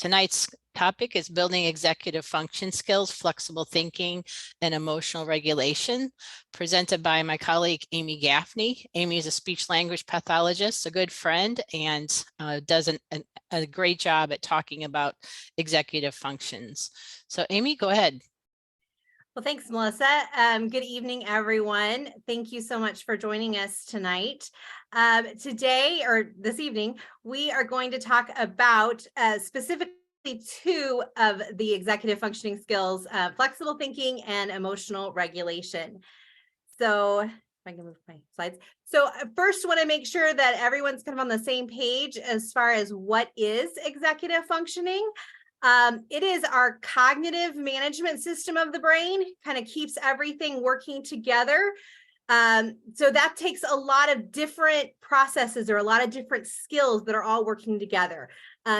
Tonight's topic is building executive function skills, flexible thinking, and emotional regulation, presented by my colleague, Amy Gaffney. Amy is a speech language pathologist, a good friend, and does a great job at talking about executive functions. So Amy, go ahead. Well, thanks, Melissa. Good evening, everyone. Thank you so much for joining us tonight. Today, or this evening, we are going to talk about specifically two of the executive functioning skills, flexible thinking and emotional regulation. So if I can move my slides. So first, want to make sure that everyone's kind of on the same page as far as what is executive functioning. It is our cognitive management system of the brain, kind of keeps everything working together. So that takes a lot of different processes or a lot of different skills that are all working together.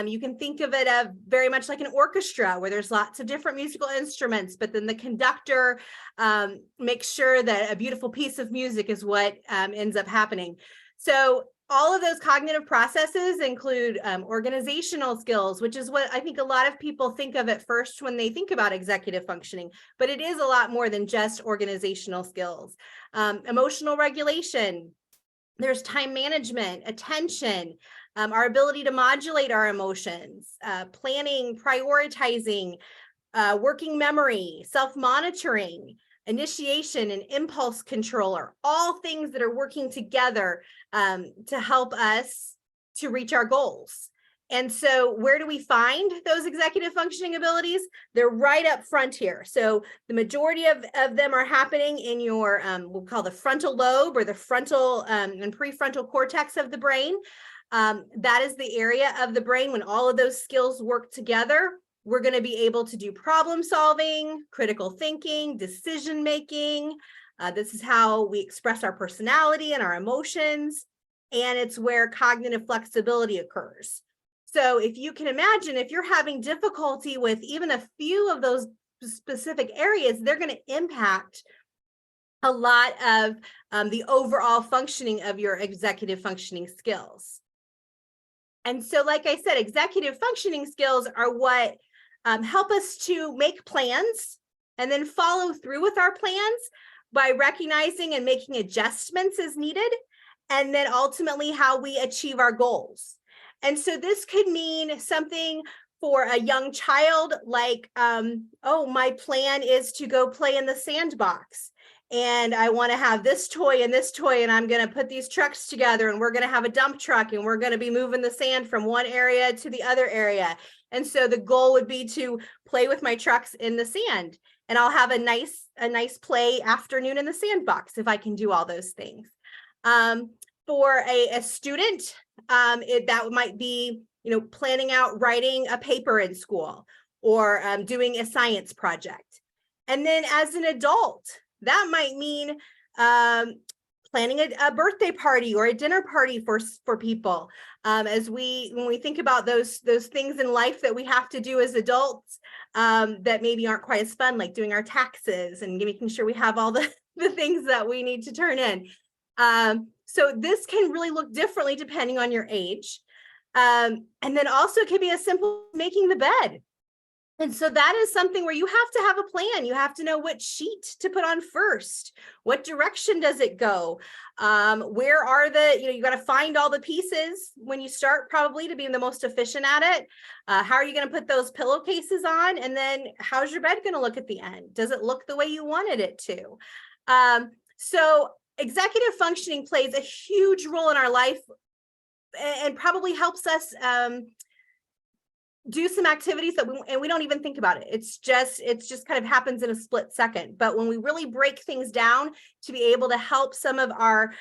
You can think of it very much like an orchestra where there's lots of different musical instruments, but then the conductor makes sure that a beautiful piece of music is what ends up happening. So all of those cognitive processes include organizational skills, which is what I think a lot of people think of at first when they think about executive functioning, but it is a lot more than just organizational skills. Emotional regulation, there's time management, attention, our ability to modulate our emotions, planning, prioritizing, working memory, self-monitoring, initiation and impulse control are all things that are working together to help us to reach our goals. And so where do we find those executive functioning abilities? They're right up front here. So the majority of them are happening in your, we'll call the frontal lobe or the frontal and prefrontal cortex of the brain. That is the area of the brain when all of those skills work together. We're going to be able to do problem solving, critical thinking, decision making. This is how we express our personality and our emotions. And it's where cognitive flexibility occurs. So if you can imagine, if you're having difficulty with even a few of those specific areas, they're going to impact a lot of the overall functioning of your executive functioning skills. And so, like I said, executive functioning skills are what help us to make plans and then follow through with our plans by recognizing and making adjustments as needed, and then ultimately how we achieve our goals. And so this could mean something for a young child like, oh, my plan is to go play in the sandbox. And I want to have this toy and this toy, and I'm going to put these trucks together, and we're going to have a dump truck, and we're going to be moving the sand from one area to the other area. And so the goal would be to play with my trucks in the sand, and I'll have a nice play afternoon in the sandbox if I can do all those things. For a student, that might be, planning out writing a paper in school or doing a science project. And then as an adult, that might mean planning a birthday party or a dinner party for people. When we think about those things in life that we have to do as adults that maybe aren't quite as fun, like doing our taxes and making sure we have all the things that we need to turn in. So this can really look differently depending on your age. And then also it can be as simple as making the bed. And so that is something where you have to have a plan. You have to know what sheet to put on first. What direction does it go? Where are you got to find all the pieces when you start, probably, to be the most efficient at it. How are you going to put those pillowcases on? And then how's your bed going to look at the end? Does it look the way you wanted it to? So executive functioning plays a huge role in our life and probably helps us do some activities that we don't even think about it. It's just kind of happens in a split second. But when we really break things down to be able to help some of our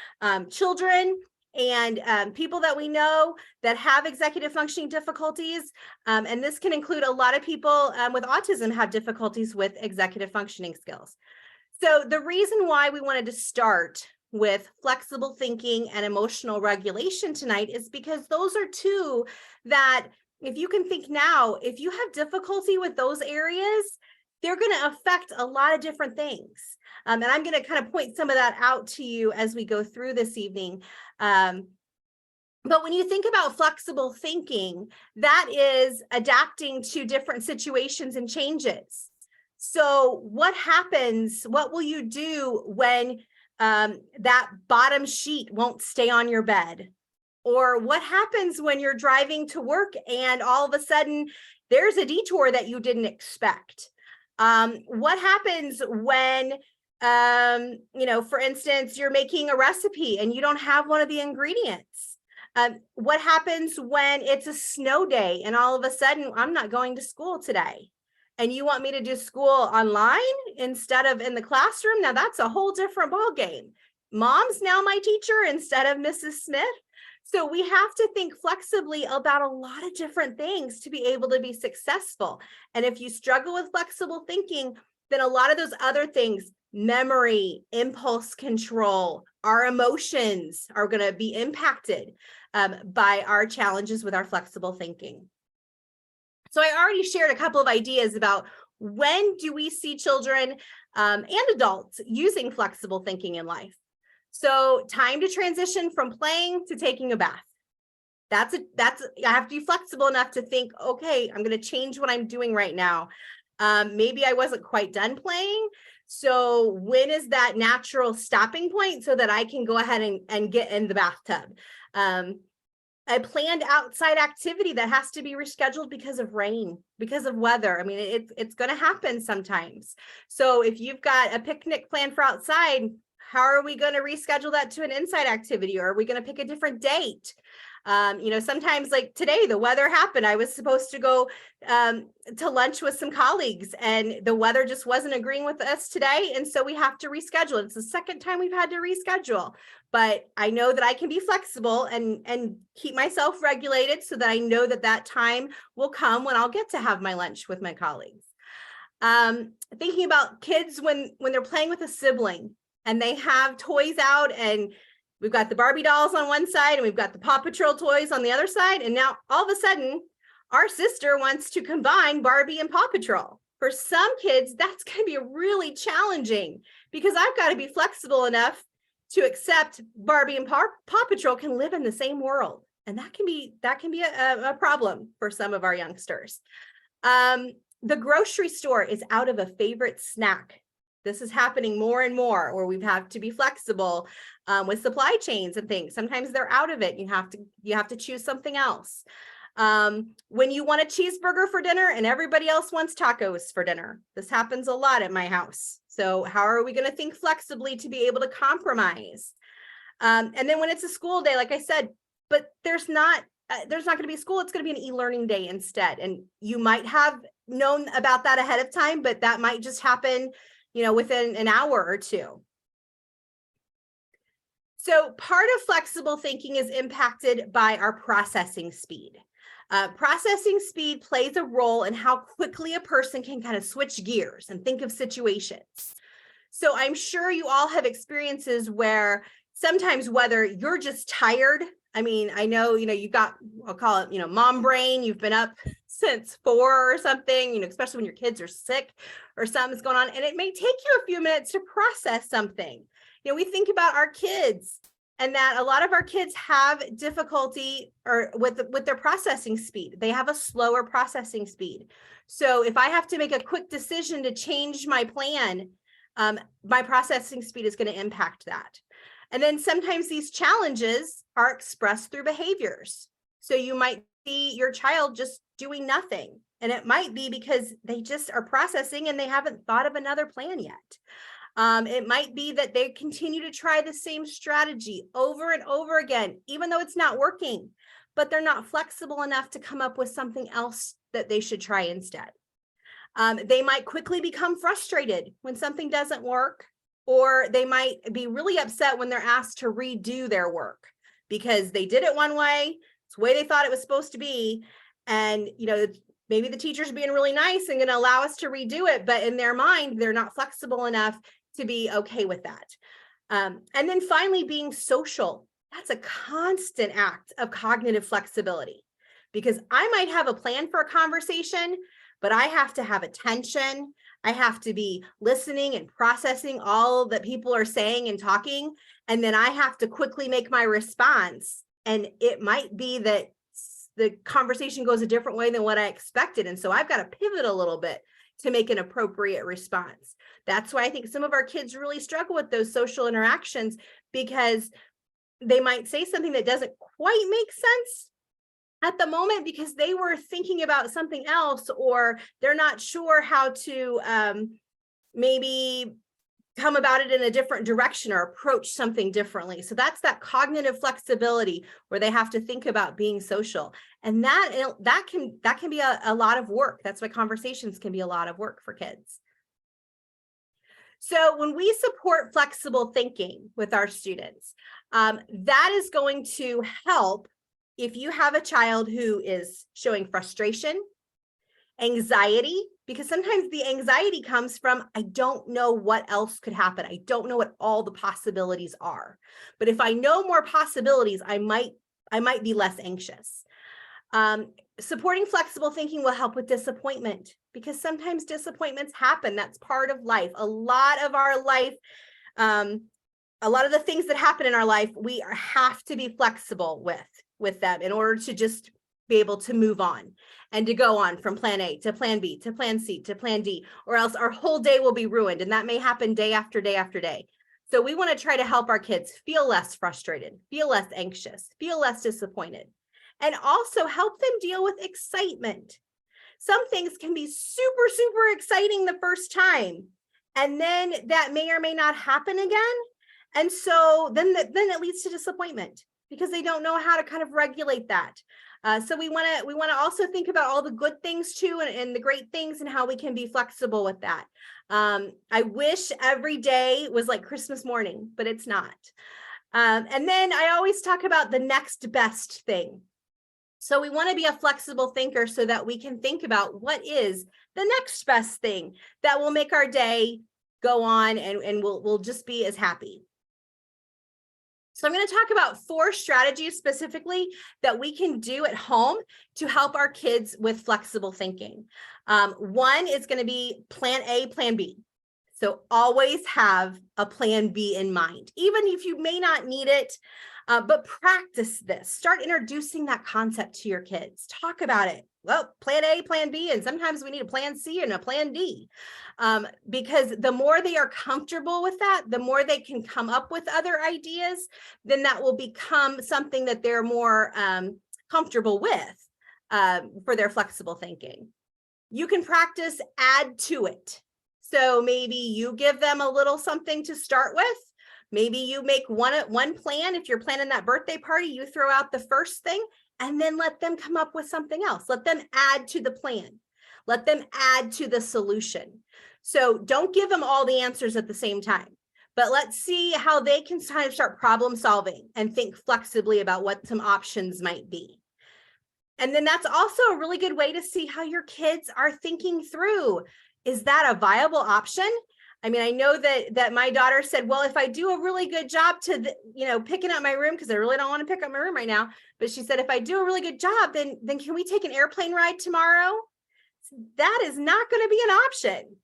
children and people that we know that have executive functioning difficulties, and this can include a lot of people with autism have difficulties with executive functioning skills. So the reason why we wanted to start with flexible thinking and emotional regulation tonight is because those are two that, if you can think now, if you have difficulty with those areas, they're going to affect a lot of different things. And I'm going to kind of point some of that out to you as we go through this evening. But when you think about flexible thinking, that is adapting to different situations and changes. So what happens, what will you do when that bottom sheet won't stay on your bed? Or what happens when you're driving to work and all of a sudden there's a detour that you didn't expect? What happens when, for instance, you're making a recipe and you don't have one of the ingredients? What happens when it's a snow day and all of a sudden I'm not going to school today and you want me to do school online instead of in the classroom? Now that's a whole different ballgame. Mom's now my teacher instead of Mrs. Smith. So we have to think flexibly about a lot of different things to be able to be successful. And if you struggle with flexible thinking, then a lot of those other things, memory, impulse control, our emotions are going to be impacted by our challenges with our flexible thinking. So I already shared a couple of ideas about when do we see children and adults using flexible thinking in life. So time to transition from playing to taking a bath. I have to be flexible enough to think, okay, I'm going to change what I'm doing right now. Maybe I wasn't quite done playing. So when is that natural stopping point so that I can go ahead and get in the bathtub? A planned outside activity that has to be rescheduled because of rain, because of weather. I mean, it's going to happen sometimes. So if you've got a picnic planned for outside, how are we going to reschedule that to an inside activity? Or are we going to pick a different date? Sometimes like today, the weather happened. I was supposed to go to lunch with some colleagues and the weather just wasn't agreeing with us today. And so we have to reschedule. It's the second time we've had to reschedule, but I know that I can be flexible and keep myself regulated so that I know that that time will come when I'll get to have my lunch with my colleagues. Thinking about kids when they're playing with a sibling and they have toys out and we've got the Barbie dolls on one side and we've got the Paw Patrol toys on the other side. And now all of a sudden, our sister wants to combine Barbie and Paw Patrol. For some kids, that's going to be really challenging because I've got to be flexible enough to accept Barbie and Paw Patrol can live in the same world. And that can be a problem for some of our youngsters. The grocery store is out of a favorite snack. This is happening more and more where we have to be flexible with supply chains and things. Sometimes they're out of it. You have to choose something else. When you want a cheeseburger for dinner and everybody else wants tacos for dinner. This happens a lot at my house. So how are we going to think flexibly to be able to compromise? And then when it's a school day, like I said, but there's not going to be school. It's going to be an e-learning day instead. And you might have known about that ahead of time, but that might just happen within an hour or two. So part of flexible thinking is impacted by our processing speed. Processing speed plays a role in how quickly a person can kind of switch gears and think of situations. So I'm sure you all have experiences where sometimes whether you're just tired, I mean, I know, you got, I'll call it, mom brain, you've been up since 4 or something, especially when your kids are sick or something's going on. And it may take you a few minutes to process something. We think about our kids and that a lot of our kids have difficulty with their processing speed. They have a slower processing speed. So if I have to make a quick decision to change my plan, my processing speed is going to impact that. And then sometimes these challenges are expressed through behaviors. So you might see your child just doing nothing. And it might be because they just are processing and they haven't thought of another plan yet. It might be that they continue to try the same strategy over and over again, even though it's not working, but they're not flexible enough to come up with something else that they should try instead. They might quickly become frustrated when something doesn't work, or they might be really upset when they're asked to redo their work because they did it one way, it's the way they thought it was supposed to be. And, maybe the teacher's being really nice and going to allow us to redo it, but in their mind, they're not flexible enough to be okay with that. And then finally, being social. That's a constant act of cognitive flexibility because I might have a plan for a conversation, but I have to have attention. I have to be listening and processing all that people are saying and talking. And then I have to quickly make my response And it might be that the conversation goes a different way than what I expected. And so I've got to pivot a little bit to make an appropriate response. That's why I think some of our kids really struggle with those social interactions, because they might say something that doesn't quite make sense at the moment because they were thinking about something else, or they're not sure how to maybe come about it in a different direction or approach something differently. So that's that cognitive flexibility where they have to think about being social. And that can be a lot of work. That's why conversations can be a lot of work for kids. So when we support flexible thinking with our students, that is going to help if you have a child who is showing frustration, anxiety, because sometimes the anxiety comes from, I don't know what else could happen. I don't know what all the possibilities are. But if I know more possibilities, I might be less anxious. Supporting flexible thinking will help with disappointment, because sometimes disappointments happen. That's part of life. A lot of our life, a lot of the things that happen in our life, we have to be flexible with them in order to just be able to move on and to go on from plan A to plan B to plan C to plan D, or else our whole day will be ruined. And that may happen day after day after day. So we want to try to help our kids feel less frustrated, feel less anxious, feel less disappointed, and also help them deal with excitement. Some things can be super, super exciting the first time, and then that may or may not happen again. And so then it leads to disappointment because they don't know how to kind of regulate that. So we want to also think about all the good things too, and the great things, and how we can be flexible with that. I wish every day was like Christmas morning, but it's not. And then I always talk about the next best thing. So we want to be a flexible thinker so that we can think about what is the next best thing that will make our day go on, and we'll just be as happy. So I'm going to talk about 4 strategies specifically that we can do at home to help our kids with flexible thinking. One is going to be plan A, plan B. So always have a plan B in mind, even if you may not need it, but practice this. Start introducing that concept to your kids. Talk about it. Well, plan A, plan B, and sometimes we need a plan C and a plan D. Because the more they are comfortable with that, the more they can come up with other ideas, then that will become something that they're more comfortable with for their flexible thinking. You can practice add to it. So maybe you give them a little something to start with. Maybe you make one plan. If you're planning that birthday party, you throw out the first thing and then let them come up with something else. Let them add to the plan. Let them add to the solution. So don't give them all the answers at the same time, but let's see how they can kind of start problem solving and think flexibly about what some options might be. And then that's also a really good way to see how your kids are thinking through. Is that a viable option? I mean, I know that my daughter said, well, if I do a really good job to, picking up my room, because I really don't want to pick up my room right now, but she said, if I do a really good job, then can we take an airplane ride tomorrow? That is not going to be an option.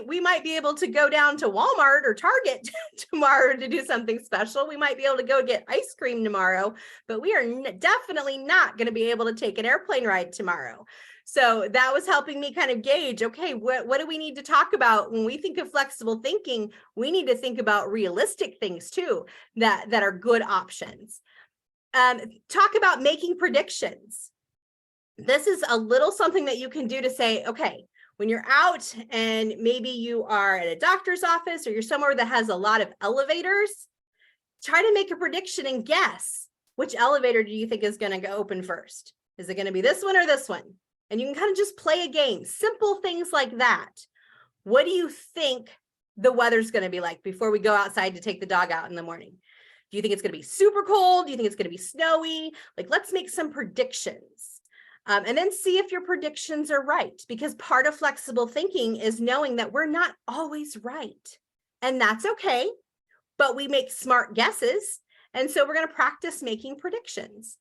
We might be able to go down to Walmart or Target tomorrow to do something special. We might be able to go get ice cream tomorrow, but we are definitely not going to be able to take an airplane ride tomorrow. So that was helping me kind of gauge, okay, what do we need to talk about when we think of flexible thinking? We need to think about realistic things too, that are good options. Talk about making predictions. This is a little something that you can do to say, okay, when you're out and maybe you are at a doctor's office or you're somewhere that has a lot of elevators, try to make a prediction and guess which elevator do you think is going to go open first? Is it going to be this one or this one? And you can kind of just play a game, simple things like that. What do you think the weather's going to be like before we go outside to take the dog out in the morning? Do you think it's going to be super cold? Do you think it's going to be snowy? Like, let's make some predictions. And then see if your predictions are right, because part of flexible thinking is knowing that we're not always right. And that's okay, but we make smart guesses. And so we're going to practice making predictions.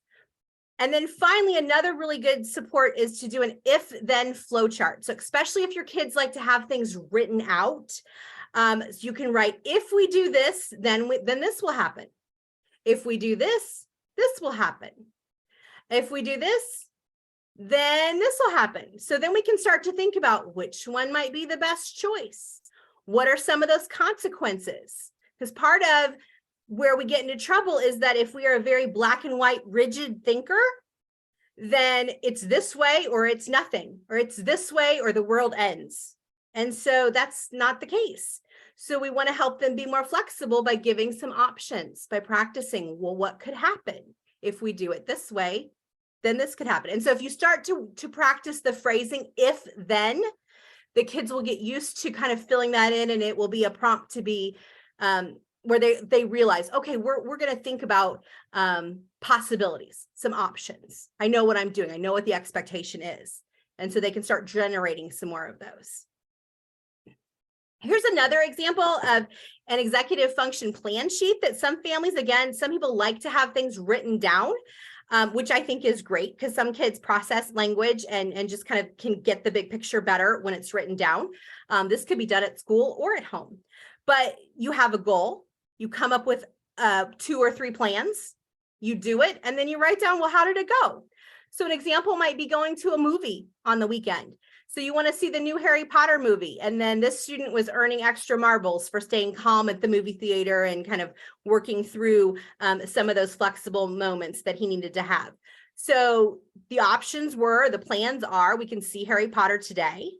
And then finally, another really good support is to do an if-then flowchart. So especially if your kids like to have things written out, you can write, if we do this, then this will happen. If we do this, this will happen. If we do this, then this will happen. So then we can start to think about which one might be the best choice. What are some of those consequences? Because part of where we get into trouble is that if we are a very black and white rigid thinker, then it's this way or it's nothing, or it's this way or the world ends. And so that's not the case. So we want to help them be more flexible by giving some options, by practicing, well, what could happen if we do it this way? Then this could happen. And so if you start to practice the phrasing if then, the kids will get used to kind of filling that in, and it will be a prompt to be where they realize, okay, we're going to think about possibilities, some options. I know what I'm doing. I know what the expectation is. And so they can start generating some more of those. Here's another example of an executive function plan sheet that some families, again, some people like to have things written down, which I think is great because some kids process language and just kind of can get the big picture better when it's written down. This could be done at school or at home, but you have a goal, you come up with 2 or 3 plans, you do it, and then you write down, well, how did it go? So an example might be going to a movie on the weekend. So you want to see the new Harry Potter movie. And then this student was earning extra marbles for staying calm at the movie theater and kind of working through some of those flexible moments that he needed to have. So the options were, the plans are, we can see Harry Potter today.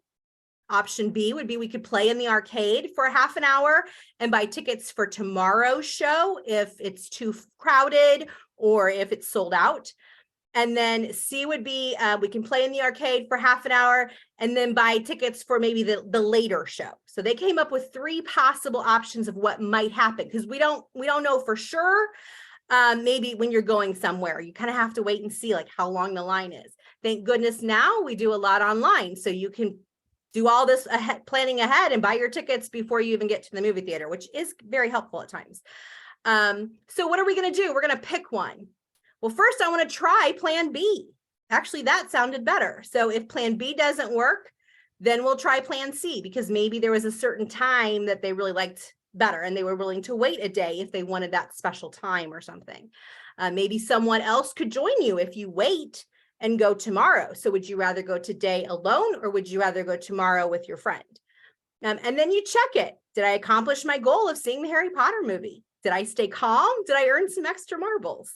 Option B would be we could play in the arcade for half an hour and buy tickets for tomorrow's show if it's too crowded or if it's sold out. And then C would be we can play in the arcade for half an hour and then buy tickets for maybe the later show. So they came up with 3 possible options of what might happen because we don't know for sure. Maybe when you're going somewhere, you kind of have to wait and see like how long the line is. Thank goodness now we do a lot online, so you can do all this planning ahead and buy your tickets before you even get to the movie theater, which is very helpful at times. So what are we going to do? We're going to pick one. Well, first I want to try plan B. Actually, that sounded better. So if plan B doesn't work, then we'll try plan C because maybe there was a certain time that they really liked better and they were willing to wait a day if they wanted that special time or something. Maybe someone else could join you if you wait and go tomorrow. So would you rather go today alone or would you rather go tomorrow with your friend? And then you check it. Did I accomplish my goal of seeing the Harry Potter movie? Did I stay calm? Did I earn some extra marbles?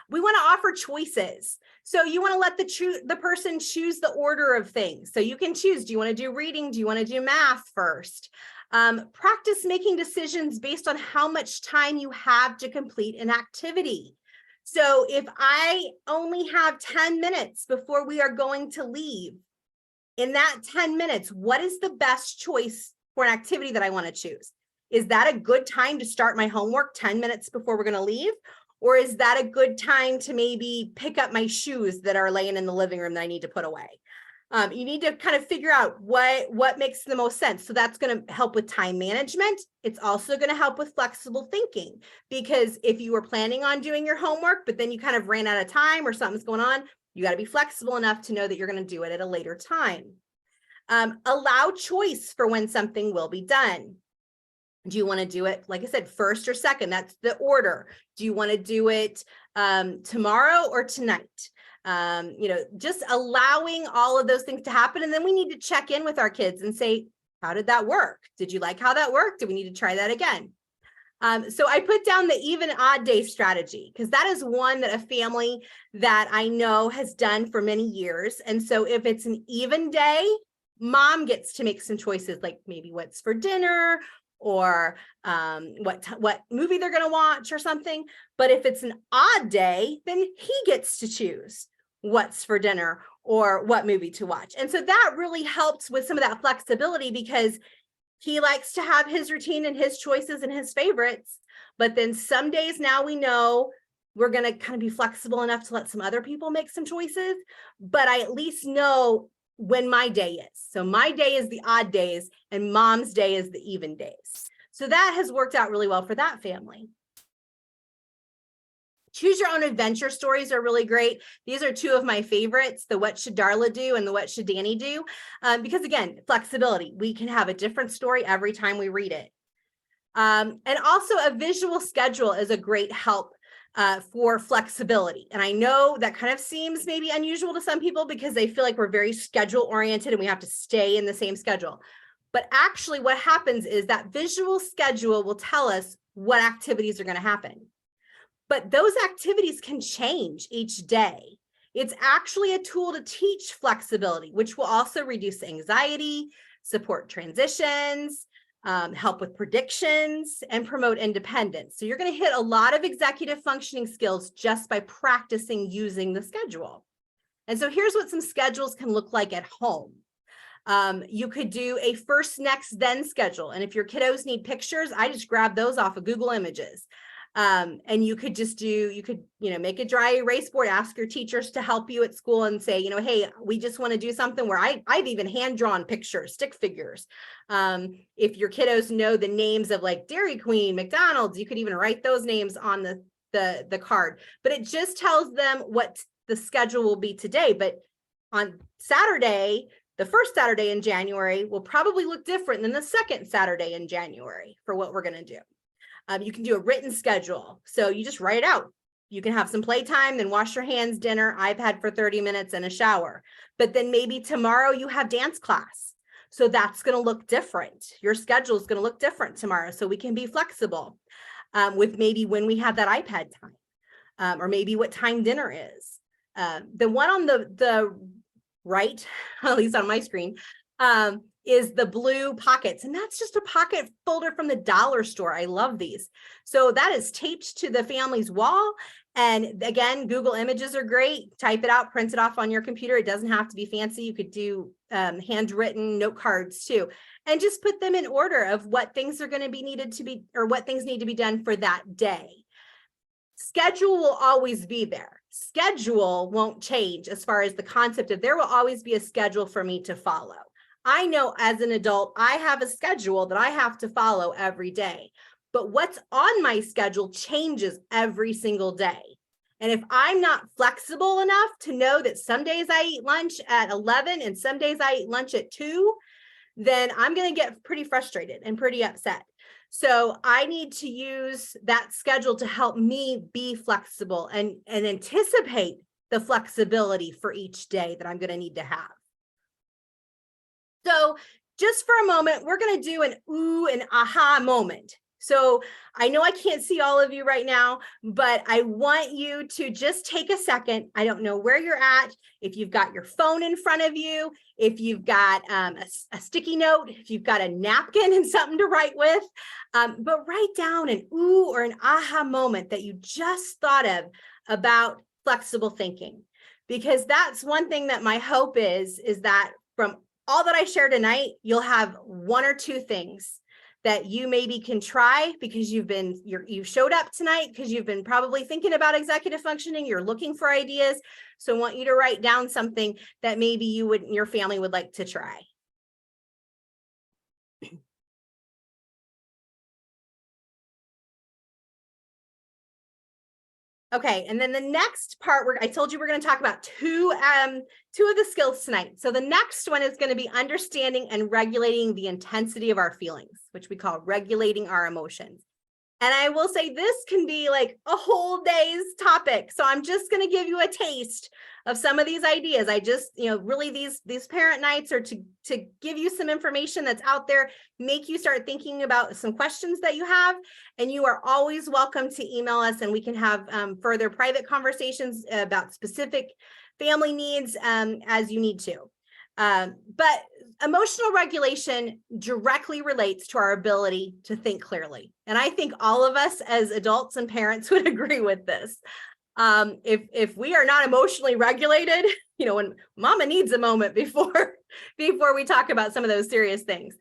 We want to offer choices. So you want to let the person choose the order of things. So you can choose, do you want to do reading? Do you want to do math first? Practice making decisions based on how much time you have to complete an activity. So if I only have 10 minutes before we are going to leave, in that 10 minutes, what is the best choice for an activity that I want to choose? Is that a good time to start my homework 10 minutes before we're going to leave? Or is that a good time to maybe pick up my shoes that are laying in the living room that I need to put away? You need to kind of figure out what makes the most sense. So that's going to help with time management. It's also going to help with flexible thinking, because if you were planning on doing your homework, but then you kind of ran out of time or something's going on, you got to be flexible enough to know that you're going to do it at a later time. Allow choice for when something will be done. Do you want to do it, like I said, first or second? That's the order. Do you want to do it tomorrow or tonight? Just allowing all of those things to happen. And then we need to check in with our kids and say, how did that work? Did you like how that worked? Do we need to try that again? So I put down the even odd day strategy, because that is one that a family that I know has done for many years. And so if it's an even day, mom gets to make some choices, like maybe what's for dinner, or what movie they're going to watch or something. But if it's an odd day, then he gets to choose what's for dinner or what movie to watch. And so that really helps with some of that flexibility, because he likes to have his routine and his choices and his favorites. But then some days now we know we're going to kind of be flexible enough to let some other people make some choices. But I at least know when my day is. So my day is the odd days and mom's day is the even days. So that has worked out really well for that family. Choose your own adventure stories are really great. These are 2 of my favorites, the what should Darla do and the what should Danny do? Because again, flexibility, we can have a different story every time we read it. And also a visual schedule is a great help for flexibility. And I know that kind of seems maybe unusual to some people because they feel like we're very schedule oriented and we have to stay in the same schedule. But actually what happens is that visual schedule will tell us what activities are going to happen. But those activities can change each day. It's actually a tool to teach flexibility, which will also reduce anxiety, support transitions, help with predictions, and promote independence. So you're going to hit a lot of executive functioning skills just by practicing using the schedule. And so here's what some schedules can look like at home. You could do a first, next, then schedule. And if your kiddos need pictures, I just grab those off of Google Images. And you could just make a dry erase board, ask your teachers to help you at school and say, hey, we just want to do something where I've even hand-drawn pictures, stick figures. If your kiddos know the names of like Dairy Queen, McDonald's, you could even write those names on the card, but it just tells them what the schedule will be today. But on Saturday, the first Saturday in January will probably look different than the second Saturday in January for what we're going to do. You can do a written schedule. So you just write it out. You can have some playtime, then wash your hands, dinner, iPad for 30 minutes and a shower. But then maybe tomorrow you have dance class. So that's going to look different. Your schedule is going to look different tomorrow. So we can be flexible with maybe when we have that iPad time or maybe what time dinner is. The one on the right, at least on my screen, is the blue pockets. And that's just a pocket folder from the dollar store. I love these. So that is taped to the family's wall. And again, Google Images are great. Type it out, print it off on your computer. It doesn't have to be fancy. You could do handwritten note cards too. And just put them in order of what things are going to be needed to be, or what things need to be done for that day. Schedule will always be there. Schedule won't change as far as the concept of there will always be a schedule for me to follow. I know as an adult, I have a schedule that I have to follow every day, but what's on my schedule changes every single day. And if I'm not flexible enough to know that some days I eat lunch at 11 and some days I eat lunch at 2, then I'm going to get pretty frustrated and pretty upset. So I need to use that schedule to help me be flexible and anticipate the flexibility for each day that I'm going to need to have. So just for a moment, we're going to do an ooh and aha moment. So I know I can't see all of you right now, but I want you to just take a second. I don't know where you're at. If you've got your phone in front of you, if you've got a sticky note, if you've got a napkin and something to write with, but write down an ooh or an aha moment that you just thought of about flexible thinking. Because that's one thing that my hope is that from all that I share tonight, you'll have one or two things that you maybe can try because you showed up tonight because you've been probably thinking about executive functioning, you're looking for ideas. So I want you to write down something that maybe your family would like to try. Okay, and then the next part, I told you we're going to talk about two of the skills tonight. So the next one is going to be understanding and regulating the intensity of our feelings, which we call regulating our emotions. And I will say this can be like a whole day's topic. So I'm just going to give you a taste of some of these ideas. I just, really these parent nights are to give you some information that's out there, make you start thinking about some questions that you have. And you are always welcome to email us and we can have further private conversations about specific family needs as you need to. But emotional regulation directly relates to our ability to think clearly. And I think all of us as adults and parents would agree with this. If we are not emotionally regulated, when mama needs a moment before we talk about some of those serious things.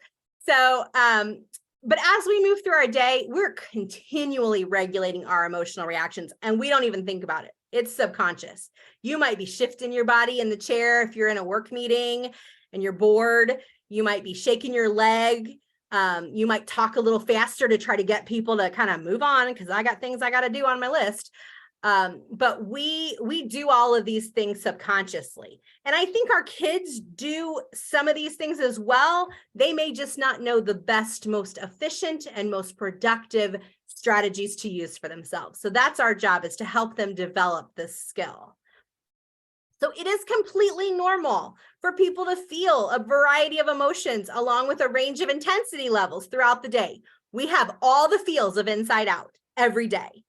So, but as we move through our day, we're continually regulating our emotional reactions and we don't even think about it. It's subconscious. You might be shifting your body in the chair if you're in a work meeting and you're bored. You might be shaking your leg. You might talk a little faster to try to get people to kind of move on because I got things I got to do on my list. But we do all of these things subconsciously. And I think our kids do some of these things as well. They may just not know the best, most efficient, and most productive strategies to use for themselves. So that's our job, is to help them develop this skill. So it is completely normal for people to feel a variety of emotions along with a range of intensity levels throughout the day. We have all the feels of inside out every day.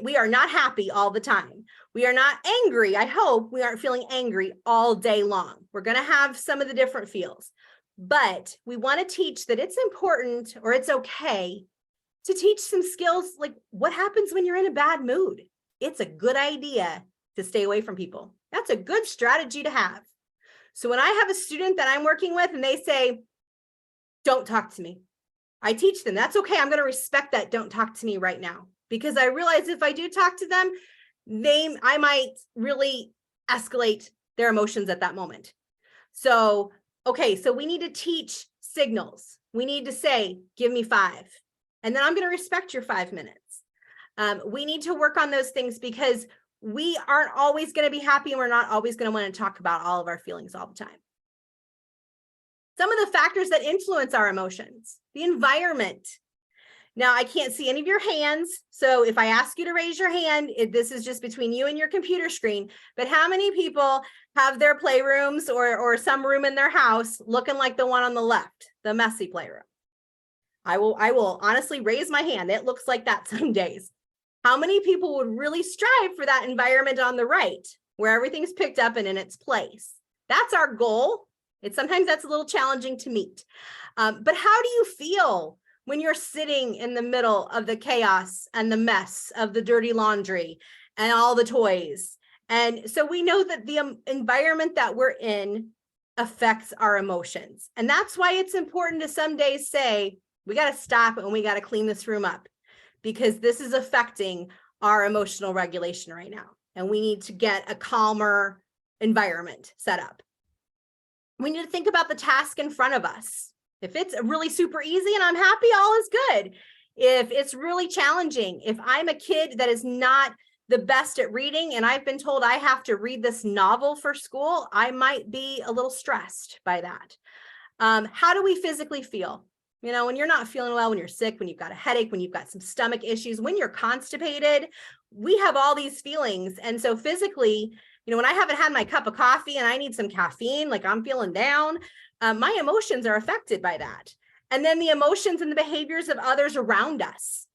We are not happy all the time. We are not angry. I hope we aren't feeling angry all day long. We're going to have some of the different feels, but we want to teach that it's important, or it's okay to teach some skills like what happens when you're in a bad mood. It's a good idea to stay away from people. That's a good strategy to have. So when I have a student that I'm working with and they say, don't talk to me, I teach them, that's okay. I'm going to respect that. Don't talk to me right now, because I realize if I do talk to them, I might really escalate their emotions at that moment. So, okay, so we need to teach signals. We need to say, give me 5, and then I'm going to respect your 5 minutes. We need to work on those things, because we aren't always going to be happy, and we're not always going to want to talk about all of our feelings all the time. Some of the factors that influence our emotions: the environment. Now, I can't see any of your hands, so if I ask you to raise your hand, this is just between you and your computer screen, but how many people have their playrooms or some room in their house looking like the one on the left, the messy playroom? I will honestly raise my hand. It looks like that some days. How many people would really strive for that environment on the right, where everything's picked up and in its place? That's our goal. Sometimes that's a little challenging to meet. But how do you feel when you're sitting in the middle of the chaos and the mess of the dirty laundry and all the toys? And so we know that the environment that we're in affects our emotions. And that's why it's important to some days say, we got to stop and we got to clean this room up, because this is affecting our emotional regulation right now. And we need to get a calmer environment set up. We need to think about the task in front of us. If it's really super easy and I'm happy, all is good. If it's really challenging, if I'm a kid that is not the best at reading and I've been told I have to read this novel for school, I might be a little stressed by that. How do we physically feel? You know, when you're not feeling well, when you're sick, when you've got a headache, when you've got some stomach issues, when you're constipated, we have all these feelings. And so physically, you know, when I haven't had my cup of coffee and I need some caffeine, like I'm feeling down, my emotions are affected by that. And then the emotions and the behaviors of others around us.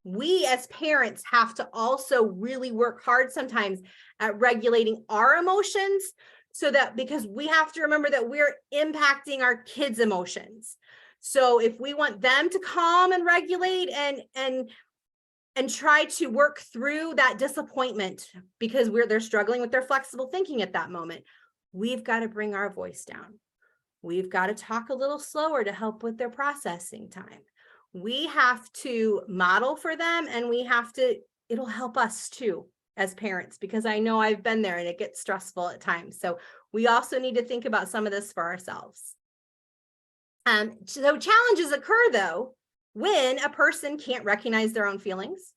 We as parents have to also really work hard sometimes at regulating our emotions, so that, because we have to remember that we're impacting our kids' emotions. So if we want them to calm and regulate and try to work through that disappointment because they're struggling with their flexible thinking at that moment, we've got to bring our voice down. We've got to talk a little slower to help with their processing time. We have to model for them, and it'll help us too as parents, because I know I've been there and it gets stressful at times. So we also need to think about some of this for ourselves. So challenges occur though when a person can't recognize their own feelings.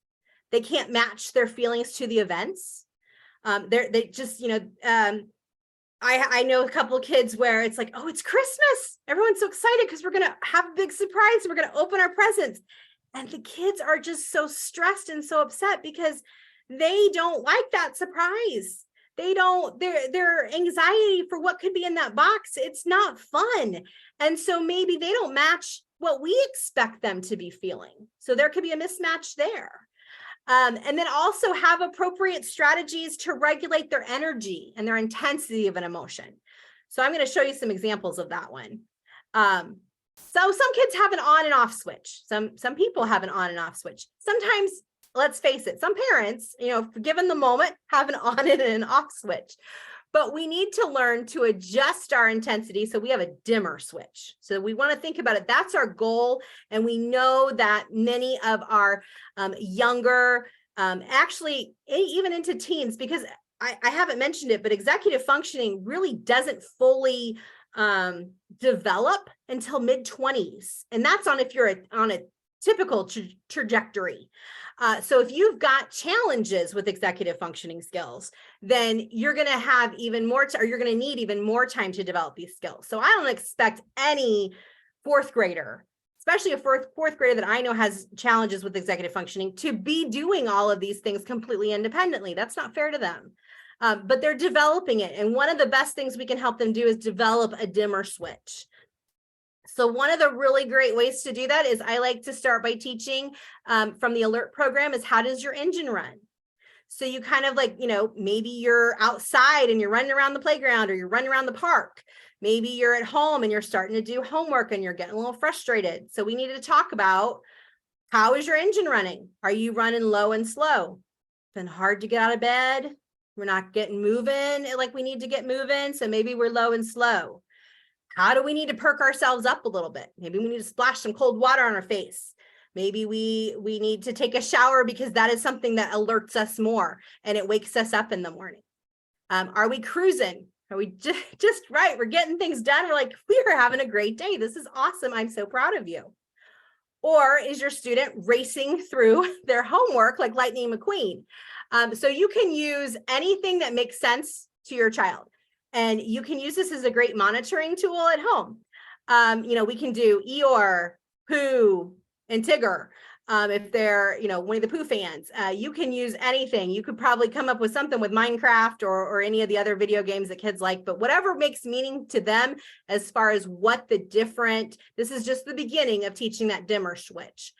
They can't match their feelings to the events. They just, you know, I know a couple of kids where it's like, oh, it's Christmas. Everyone's so excited because we're going to have a big surprise. We're going to open our presents. And the kids are just so stressed and so upset because they don't like that surprise. Their anxiety for what could be in that box, it's not fun. And so maybe they don't match what we expect them to be feeling. So there could be a mismatch there. And then also have appropriate strategies to regulate their energy and their intensity of an emotion. So I'm going to show you some examples of that one. So some kids have an on and off switch. Some people have an on and off switch. Sometimes, let's face it, some parents, you know, given the moment, have an on and an off switch. But we need to learn to adjust our intensity so we have a dimmer switch. So we want to think about it. That's our goal. And we know that many of our younger, actually even into teens, because I haven't mentioned it, but executive functioning really doesn't fully develop until mid-20s. And that's if you're on a typical trajectory. So if you've got challenges with executive functioning skills, then you're going to have even more, or you're going to need even more time to develop these skills. So I don't expect any fourth grader, especially a fourth grader that I know has challenges with executive functioning, to be doing all of these things completely independently. That's not fair to them. But they're developing it. And one of the best things we can help them do is develop a dimmer switch. So one of the really great ways to do that is I like to start by teaching from the alert program is, how does your engine run? So you kind of like, maybe you're outside and you're running around the playground, or you're running around the park. Maybe you're at home and you're starting to do homework and you're getting a little frustrated. So we need to talk about, how is your engine running? Are you running low and slow? It's been hard to get out of bed. We're not getting moving like we need to get moving. So maybe we're low and slow. How do we need to perk ourselves up a little bit? Maybe we need to splash some cold water on our face. Maybe we need to take a shower, because that is something that alerts us more and it wakes us up in the morning. Are we cruising? Are we just right? We're getting things done. We're like, we are having a great day. This is awesome. I'm so proud of you. Or is your student racing through their homework like Lightning McQueen? So you can use anything that makes sense to your child. And you can use this as a great monitoring tool at home. We can do Eeyore, Pooh, and Tigger. If they're, Winnie the Pooh fans, you can use anything. You could probably come up with something with Minecraft or any of the other video games that kids like, but whatever makes meaning to them as far as what this is just the beginning of teaching that dimmer switch.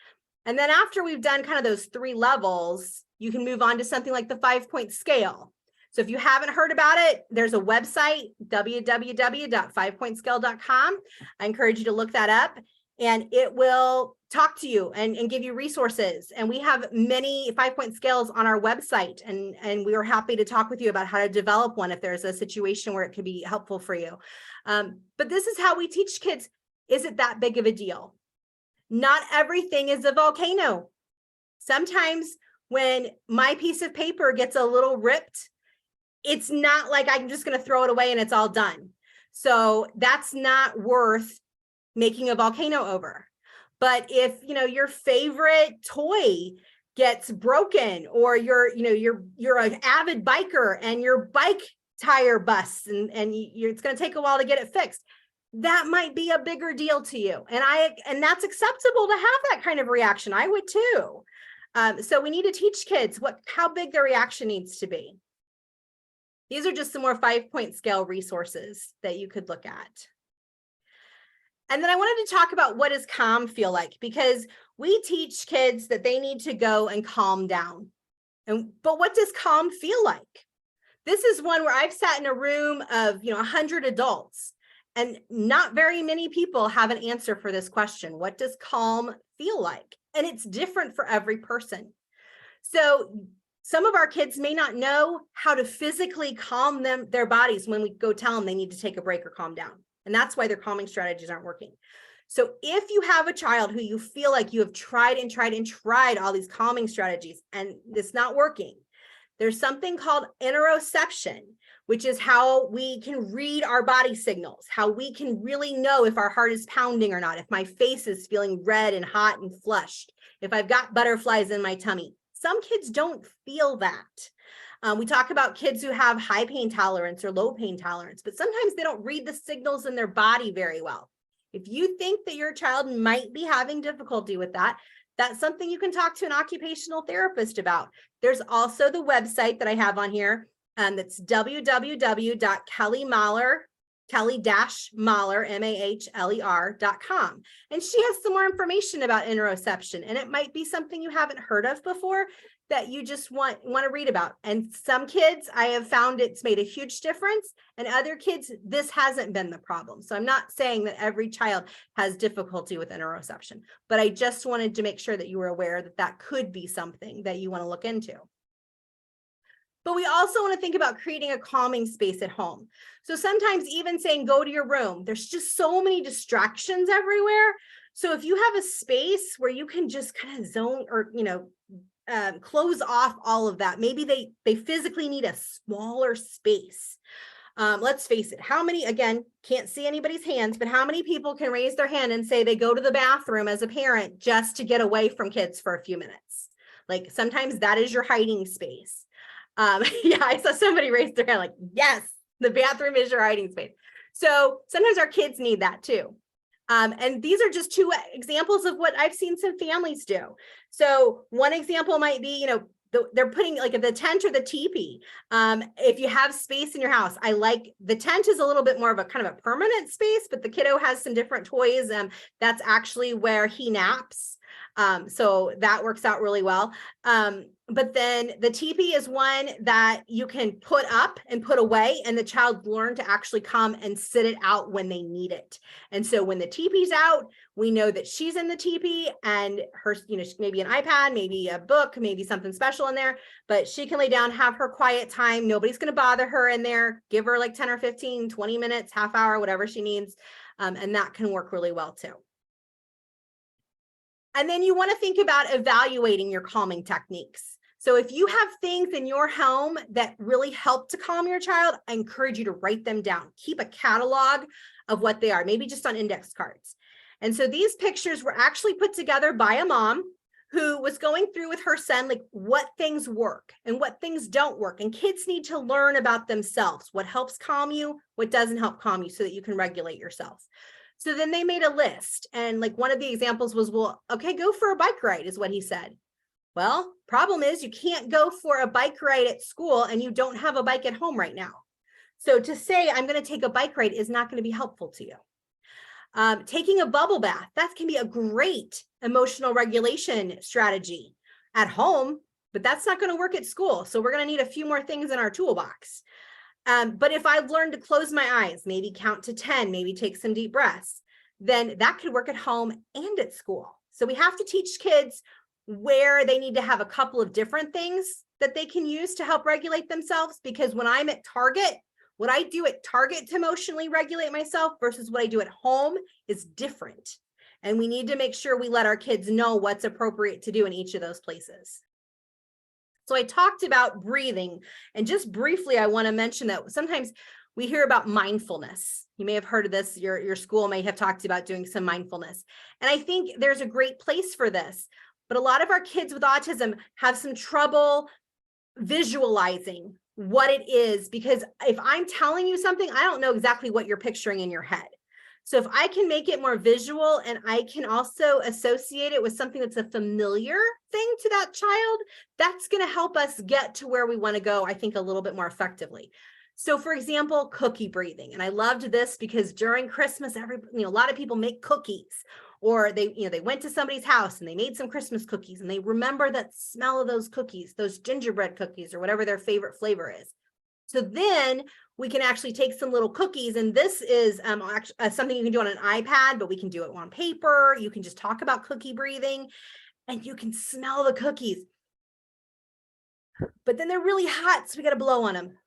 And then after we've done kind of those 3 levels, you can move on to something like the 5-point scale. So if you haven't heard about it, there's a website, www.5pointscale.com. I encourage you to look that up, and it will talk to you and give you resources. And we have many 5-point scales on our website, and we are happy to talk with you about how to develop one if there's a situation where it could be helpful for you. But this is how we teach kids. Is it that big of a deal? Not everything is a volcano. Sometimes when my piece of paper gets a little ripped, it's not like I'm just going to throw it away and it's all done. So that's not worth making a volcano over. But if, your favorite toy gets broken, or you're an avid biker and your bike tire busts and it's going to take a while to get it fixed, that might be a bigger deal to you. And that's acceptable to have that kind of reaction. I would too. So we need to teach kids how big their reaction needs to be. These are just some more 5-point scale resources that you could look at. And then I wanted to talk about, what does calm feel like? Because we teach kids that they need to go and calm down. But what does calm feel like? This is one where I've sat in a room of 100 adults, and not very many people have an answer for this question. What does calm feel like? And it's different for every person. So some of our kids may not know how to physically calm their bodies when we go tell them they need to take a break or calm down. And that's why their calming strategies aren't working. So if you have a child who you feel like you have tried and tried and tried all these calming strategies and it's not working, there's something called interoception, which is how we can read our body signals, how we can really know if our heart is pounding or not, if my face is feeling red and hot and flushed, if I've got butterflies in my tummy. Some kids don't feel that. We talk about kids who have high pain tolerance or low pain tolerance, but sometimes they don't read the signals in their body very well. If you think that your child might be having difficulty with that, that's something you can talk to an occupational therapist about. There's also the website that I have on here, that's www.kelly-mahler.com. And she has some more information about interoception, and it might be something you haven't heard of before that you just want to read about. And some kids, I have found it's made a huge difference, and other kids, this hasn't been the problem. So I'm not saying that every child has difficulty with interoception, but I just wanted to make sure that you were aware that that could be something that you want to look into. But we also want to think about creating a calming space at home. So sometimes even saying, go to your room, there's just so many distractions everywhere. So if you have a space where you can just kind of zone or, close off all of that, maybe they physically need a smaller space. Let's face it, how many, again, can't see anybody's hands, but how many people can raise their hand and say they go to the bathroom as a parent just to get away from kids for a few minutes? Like sometimes that is your hiding space. Yeah, I saw somebody raise their hand like, yes, the bathroom is your hiding space. So sometimes our kids need that too. And these are just two examples of what I've seen some families do. So one example might be, they're putting like the tent or the teepee. If you have space in your house, I like the tent is a little bit more of a kind of a permanent space, but the kiddo has some different toys. That's actually where he naps. So that works out really well. But then the teepee is one that you can put up and put away, and the child learn to actually come and sit it out when they need it. And so when the teepee's out, we know that she's in the teepee and her, maybe an iPad, maybe a book, maybe something special in there, but she can lay down, have her quiet time. Nobody's going to bother her in there. Give her like 10 or 15, 20 minutes, half hour, whatever she needs. And that can work really well too. And then you want to think about evaluating your calming techniques. So if you have things in your home that really help to calm your child, I encourage you to write them down. Keep a catalog of what they are, maybe just on index cards. And so these pictures were actually put together by a mom who was going through with her son, like what things work and what things don't work. And kids need to learn about themselves, what helps calm you, what doesn't help calm you, so that you can regulate yourself. So then they made a list, and like one of the examples was, well, okay, go for a bike ride is what he said. Well, problem is you can't go for a bike ride at school and you don't have a bike at home right now. So to say I'm going to take a bike ride is not going to be helpful to you. Taking a bubble bath, that can be a great emotional regulation strategy at home, but that's not going to work at school. So we're going to need a few more things in our toolbox. But if I've learned to close my eyes, maybe count to 10, maybe take some deep breaths, then that could work at home and at school. So we have to teach kids where they need to have a couple of different things that they can use to help regulate themselves. Because when I'm at Target, what I do at Target to emotionally regulate myself versus what I do at home is different. And we need to make sure we let our kids know what's appropriate to do in each of those places. So I talked about breathing, and just briefly, I want to mention that sometimes we hear about mindfulness. You may have heard of this. Your school may have talked about doing some mindfulness. And I think there's a great place for this. But a lot of our kids with autism have some trouble visualizing what it is, because if I'm telling you something, I don't know exactly what you're picturing in your head. So if I can make it more visual and I can also associate it with something that's a familiar thing to that child, that's going to help us get to where we want to go, I think, a little bit more effectively. So for example, cookie breathing. And I loved this because during Christmas, a lot of people make cookies, or they went to somebody's house and they made some Christmas cookies and they remember that smell of those cookies, those gingerbread cookies, or whatever their favorite flavor is. So then we can actually take some little cookies, and this is something you can do on an iPad, but we can do it on paper. You can just talk about cookie breathing and you can smell the cookies. But then they're really hot, so we got to blow on them.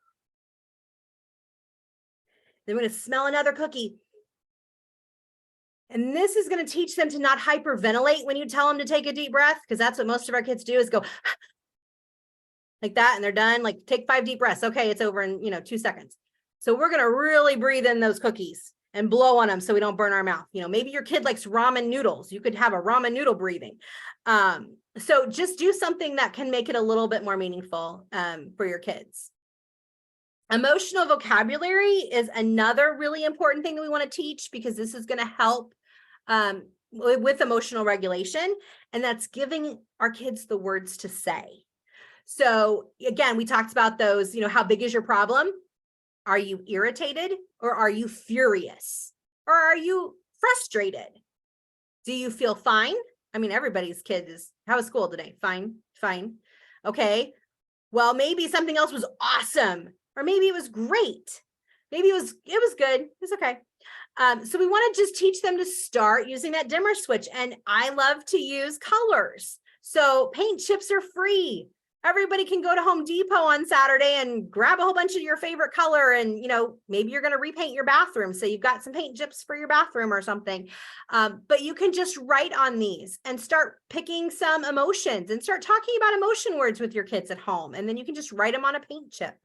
Then we're going to smell another cookie. And this is going to teach them to not hyperventilate when you tell them to take a deep breath, because that's what most of our kids do, is go like that and they're done. Like, take 5 deep breaths. Okay, it's over in 2 seconds. So we're going to really breathe in those cookies and blow on them so we don't burn our mouth. Maybe your kid likes ramen noodles. You could have a ramen noodle breathing. So just do something that can make it a little bit more meaningful for your kids. Emotional vocabulary is another really important thing that we want to teach, because this is going to help with emotional regulation, and that's giving our kids the words to say. So again, we talked about those, how big is your problem? Are you irritated, or are you furious, or are you frustrated? Do you feel fine? I mean, everybody's kid is, how was school today? Fine. Okay. Well, maybe something else was awesome. Or maybe it was great. Maybe it was good. It's okay. So we want to just teach them to start using that dimmer switch. And I love to use colors. So paint chips are free. Everybody can go to Home Depot on Saturday and grab a whole bunch of your favorite color. And, maybe you're going to repaint your bathroom. So you've got some paint chips for your bathroom or something. But you can just write on these and start picking some emotions and start talking about emotion words with your kids at home. And then you can just write them on a paint chip.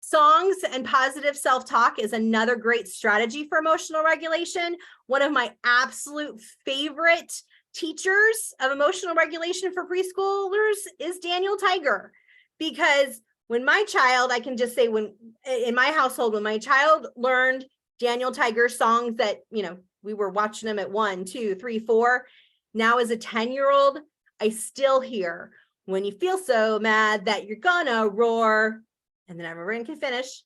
Songs and positive self-talk is another great strategy for emotional regulation. One of my absolute favorite teachers of emotional regulation for preschoolers is Daniel Tiger, because when my child, I can just say, when in my household, when my child learned Daniel Tiger songs that, we were watching them at 1, 2, 3, 4. Now as a 10-year-old, I still hear, when you feel so mad that you're gonna roar, and then everyone can finish.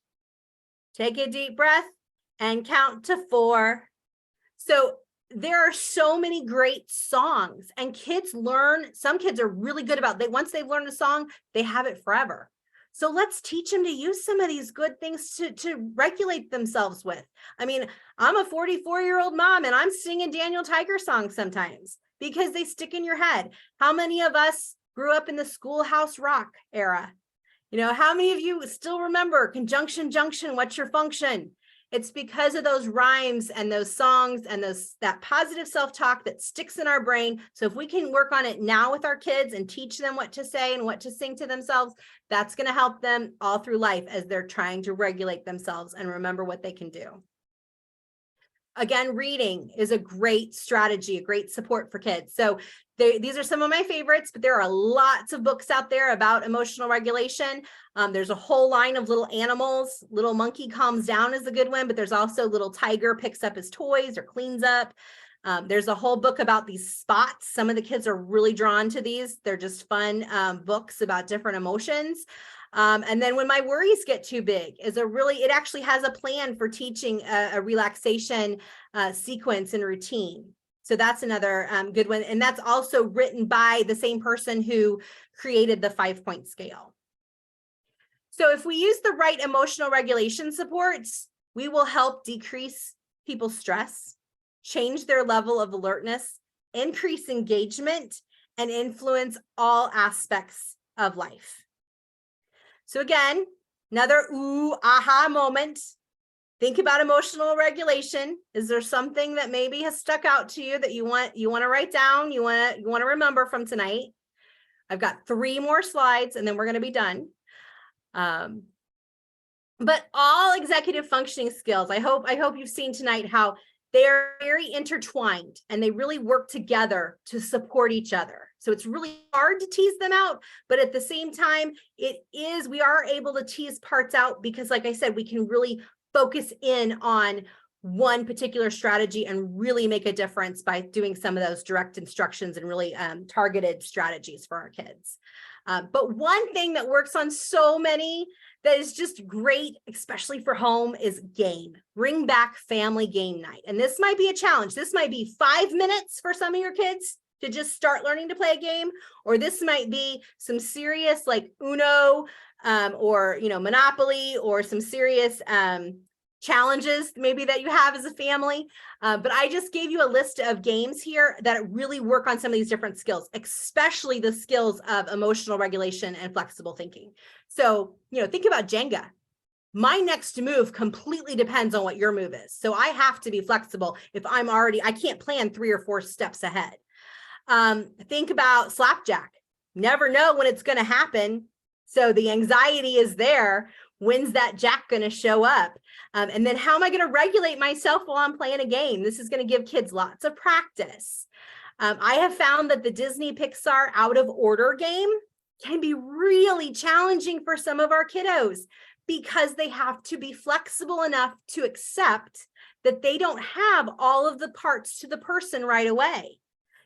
Take a deep breath and count to 4. So there are so many great songs, and kids learn. Some kids are really good about once they've learned a song, they have it forever. So let's teach them to use some of these good things to regulate themselves with. I mean, I'm a 44-year-old mom, and I'm singing Daniel Tiger songs sometimes because they stick in your head. How many of us grew up in the Schoolhouse Rock era? How many of you still remember conjunction, junction, what's your function? It's because of those rhymes and those songs and that positive self-talk that sticks in our brain. So if we can work on it now with our kids and teach them what to say and what to sing to themselves, that's going to help them all through life as they're trying to regulate themselves and remember what they can do. Again, reading is a great strategy, a great support for kids. So these are some of my favorites, but there are lots of books out there about emotional regulation. There's a whole line of little animals. Little monkey calms down is a good one, but there's also little tiger picks up his toys or cleans up. There's a whole book about these spots. Some of the kids are really drawn to these. They're just fun books about different emotions. And then when my worries get too big it actually has a plan for teaching a relaxation sequence and routine. So that's another good one. And that's also written by the same person who created the 5-point scale. So if we use the right emotional regulation supports, we will help decrease people's stress, change their level of alertness, increase engagement, and influence all aspects of life. So again, another ooh, aha moment. Think about emotional regulation. Is there something that maybe has stuck out to you that you want to write down, you want to remember from tonight? I've got 3 more slides and then we're going to be done. But all executive functioning skills, I hope you've seen tonight how they're very intertwined and they really work together to support each other. So it's really hard to tease them out, but at the same time, we are able to tease parts out because, like I said, we can really focus in on one particular strategy and really make a difference by doing some of those direct instructions and really targeted strategies for our kids. But one thing that works on so many that is just great, especially for home, is game. Bring back family game night. And this might be a challenge. This might be 5 minutes for some of your kids to just start learning to play a game, or this might be some serious like Uno or Monopoly, or some serious challenges maybe that you have as a family. But I just gave you a list of games here that really work on some of these different skills, especially the skills of emotional regulation and flexible thinking. So, think about Jenga. My next move completely depends on what your move is. So I have to be flexible if I can't plan 3 or 4 steps ahead. Think about slapjack. Never know when it's going to happen. So the anxiety is there. When's that jack going to show up? And then how am I going to regulate myself while I'm playing a game? This is going to give kids lots of practice. I have found that the Disney Pixar out of order game can be really challenging for some of our kiddos because they have to be flexible enough to accept that they don't have all of the parts to the person right away.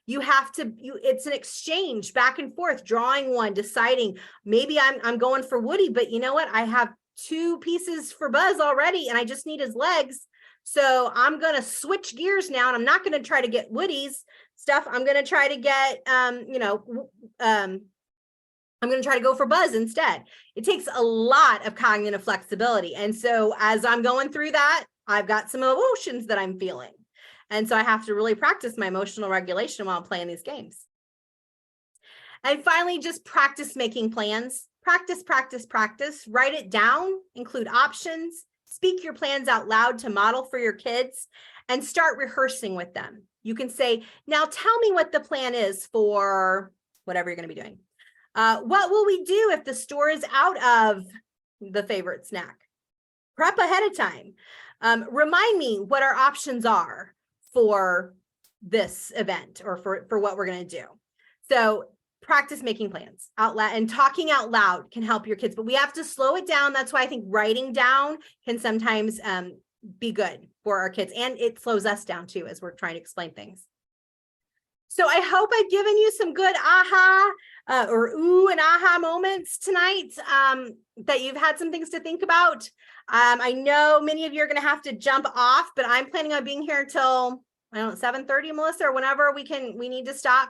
It's an exchange back and forth, drawing one, deciding maybe I'm going for Woody, but you know what? I have 2 pieces for Buzz already and I just need his legs. So I'm going to switch gears now and I'm not going to try to get Woody's stuff. I'm going to try to get, I'm going to try to go for Buzz instead. It takes a lot of cognitive flexibility. And so as I'm going through that, I've got some emotions that I'm feeling. And so I have to really practice my emotional regulation while I'm playing these games. And finally, just practice making plans. Practice, practice, practice. Write it down, include options, speak your plans out loud to model for your kids, and start rehearsing with them. You can say, now tell me what the plan is for whatever you're going to be doing. What will we do if the store is out of the favorite snack? prep ahead of time. Remind me what our options are for this event or for what we're going to do. So practice making plans out loud, and talking out loud can help your kids, but we have to slow it down. That's why I think writing down can sometimes be good for our kids, and it slows us down too as we're trying to explain things. So I hope I've given you some good aha or ooh and aha moments tonight, that you've had some things to think about. I know many of you are going to have to jump off, but I'm planning on being here till, I don't know, 7:30, Melissa, or whenever we need to stop.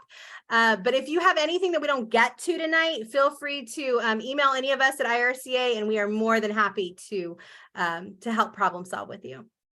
But if you have anything that we don't get to tonight, feel free to email any of us at IRCA, and we are more than happy to help problem solve with you.